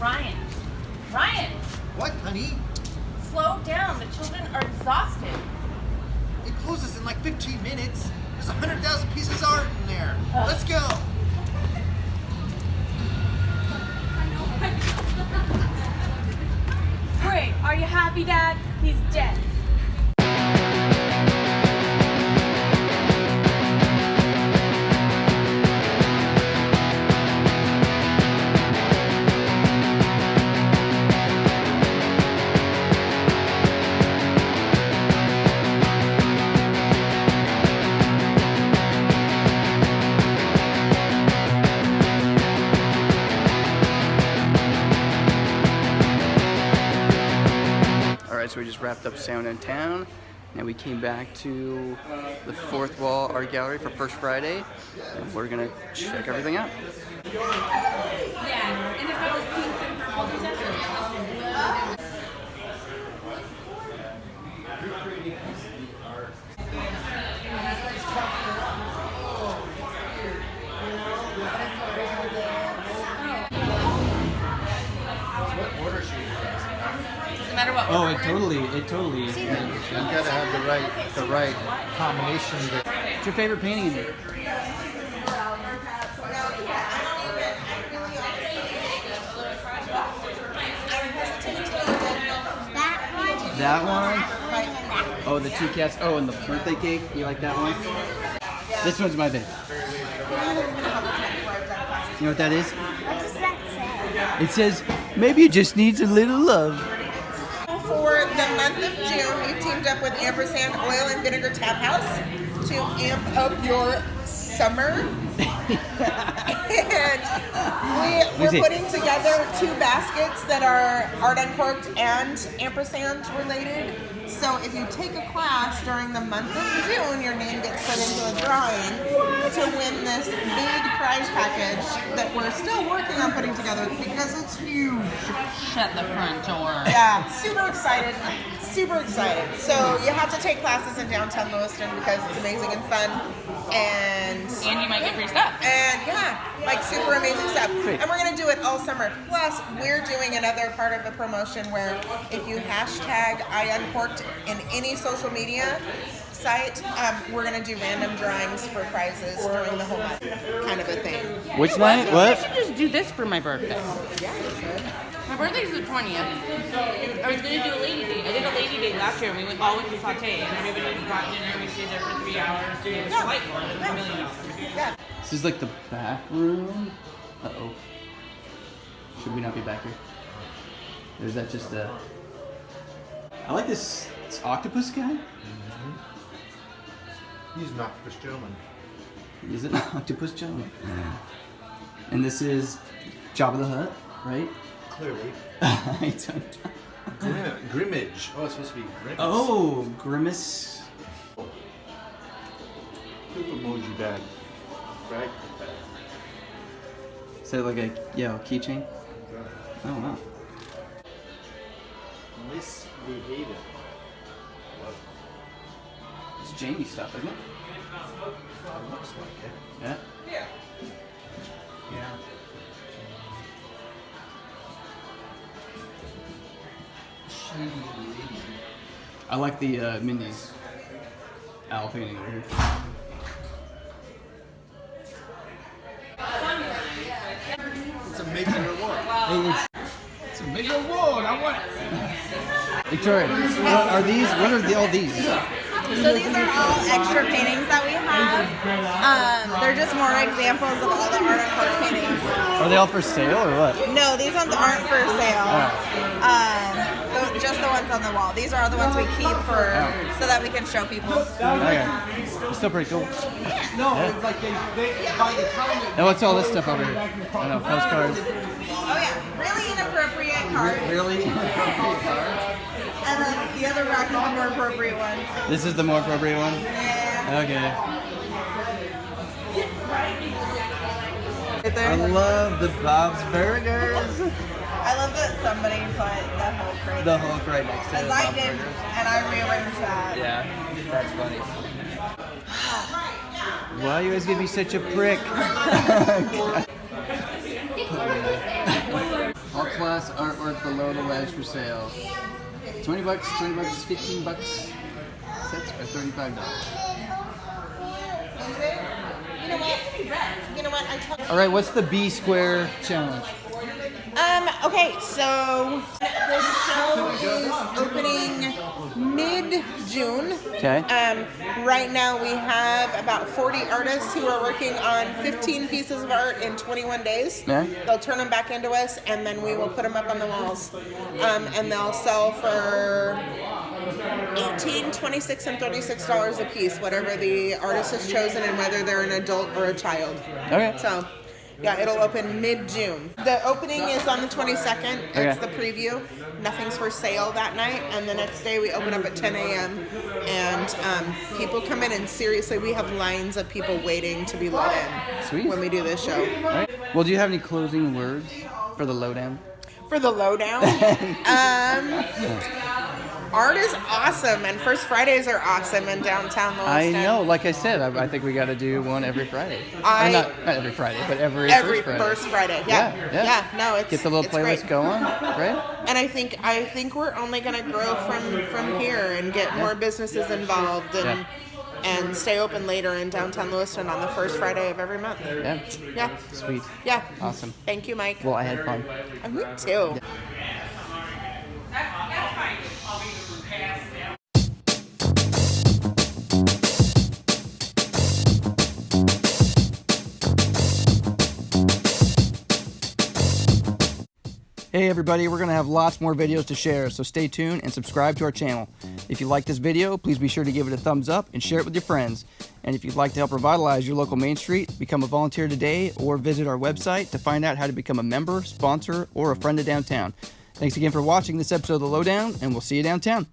Ryan. Ryan! What, honey? Slow down. The children are exhausted. It closes in like 15 minutes. There's 100,000 pieces of art in there. Let's go. Great. Are you happy, Dad? He's dead. So we just wrapped up Sound in Town. Now we came back to the Fourth Wall Art Gallery for First Friday, and we're gonna check everything out. Yeah, and if that was pink and purple, does that matter what. Oh, it totally is. You gotta have the right combination. What's your favorite painting in here? That one? Oh, the two cats. Oh, and the birthday cake. You like that one? This one's my favorite. You know what that is? What does that say? It says, maybe it just needs a little love. For the month of June, we teamed up with Ampersand Oil and Vinegar Tap House to amp up your summer. And we're putting together 2 baskets that are Art Uncorked and Ampersand related. So if you take a class during the month of June, your name gets put into a drawing to win this big prize package that we're still working on putting together because it's huge. Shut the front door. Yeah, super excited. Super excited. So you have to take classes in downtown Lewiston because it's amazing and fun. And you might get free stuff. And yeah, like super amazing stuff. And we're going to do it all summer. Plus, we're doing another part of the promotion where if you hashtag IUncorked in any social media site, we're going to do random drawings for prizes during the whole month. Kind of a thing. Which night? What? I should just do this for my birthday. Yeah, you should. My birthday's the 20th. I was going to do a lady date. I did a lady date last year and we all went to Sauté and everybody brought dinner. We stayed there for 3 hours. It was delightful. It was $1 million. Yeah. This is like the back room. Uh-oh. Should we not be back here? Or is that just a... I like this octopus guy. He's an octopus gentleman. He's an octopus gentleman. And this is Jabba the Hutt, right? Clearly. I don't know. Grimmage. Oh, it's supposed to be Grimace. Oh, Grimace. Poop emoji bag. Right? Is that like a keychain? Oh wow. Misbehaving. It's Jamie stuff, isn't it? It looks like it. Yeah. Yeah. I like the Mindy's owl painting over here. It's a major reward. It's a big award. I want it. Victoria, what are these? What are all these? So these are all extra paintings that we have. They're just more examples of all the Art Uncorked paintings. Are they all for sale or what? No, these ones aren't for sale. Just the ones on the wall. These are all the ones we keep for so that we can show people. Okay. It's still pretty cool. No, it's like they by the time And what's all this stuff over here? I don't know, postcards. Oh yeah, really inappropriate cards. Really? And then the other rack is the more appropriate one. This is the more appropriate one? Yeah. Okay. Right there. I love the Bob's Burgers. I love that somebody put the Hulk right The Hulk right next to it. Because I did, and I rearranged that. Yeah, that's funny. Why you always give me such a prick? Hulk class artwork below the ledge for sale. 20 bucks, 20 bucks, 15 bucks. Sets are $35. You know what? All right, what's the B square challenge? Okay, so the show is opening mid-June. Okay. Right now we have about 40 artists who are working on 15 pieces of art in 21 days. Yeah. They'll turn them back into us, and then we will put them up on the walls. And they'll sell for $18, $26, and $36 a piece, whatever the artist has chosen and whether they're an adult or a child. Okay. So, yeah, it'll open mid-June. The opening is on the 22nd. It's the preview. Nothing's for sale that night. And the next day we open up at 10 a.m. And people come in, and seriously, we have lines of people waiting to be let in. Sweet. When we do this show. All right. Well, do you have any closing words for the Lowdown? For the Lowdown? Art is awesome, and First Fridays are awesome in downtown Lewiston. I know. Like I said, I think we got to do one every Friday. Not every Friday, but every First Friday. Yeah. No, it's get the little it's playlist great. going, right? And I think we're only going to grow from here and get more businesses involved and stay open later in downtown Lewiston on the first Friday of every month. Yeah. Yeah. Sweet. Yeah. Awesome. Thank you, Mike. Well, I had fun. Me too. Yeah. Hey everybody, we're going to have lots more videos to share, so stay tuned and subscribe to our channel. If you like this video, please be sure to give it a thumbs up and share it with your friends. And if you'd like to help revitalize your local Main Street, become a volunteer today or visit our website to find out how to become a member, sponsor, or a friend of downtown. Thanks again for watching this episode of The Lowdown, and we'll see you downtown.